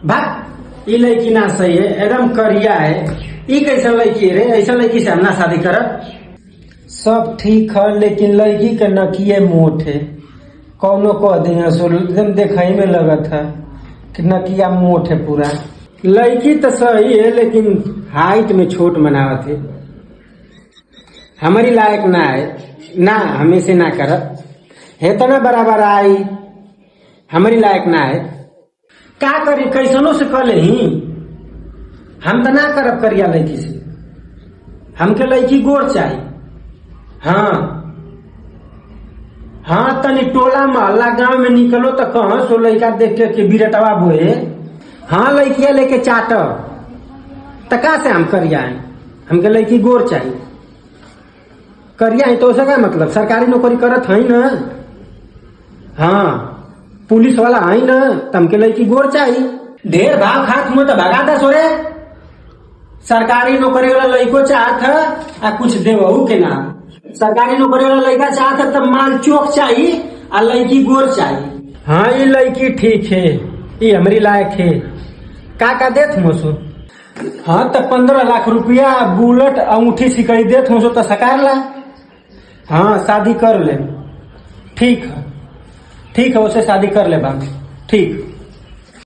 भाग ये लड़की ना सही है, एकदम करिया है। ये कैसा लड़की है रे? ऐसा लड़की से हम ना शादी करब। सब ठीक है लेकिन लड़की के नकिए मोट है। कौनो कह दिया सो एकदम देखई में लगत है कि नकिया मोट है पूरा। लड़की तो सही है लेकिन हाइट में छोट बनावत है। हमारी लायक ना है ना, हमें से ना करब है तो ना बराबर आई। हमारी लायक ना है, का करी कैसनो से कर ले ही। हम तो ना करब करिया लड़की से, हमके लड़की गोर चाहिए। हाँ तनी टोला मोहल्ला गांव में निकलो तो कहाँ सो लड़का देख के बिरटवा बोए। हाँ लड़किया लेके चाट तका से हम करिया है, हमके लड़की गोर चाहिए। करिया है तो उसका क्या मतलब, सरकारी नौकरी करत है ना। हाँ पुलिस वाला है ना, तमके लड़की गोर चाहिए। ढेर भाव खात मुँह तो भगा दस हो रे। सरकारी नौकरी वाला लड़को चाहत है आ कुछ देवहू के नाम। सरकारी नौकरी वाला लड़का चाहत है तब माल चौक चाहिए आ लड़की गोर चाहिए। हाँ ये लड़की ठीक है, ये हमारी लायक है। का देत मोसो? हाँ तो 15 लाख रुपया बुलेट अंगूठी सिकड़ी देत हो तो सकार ला। हाँ शादी कर ले, ठीक है उसे शादी कर ले बात। ठीक।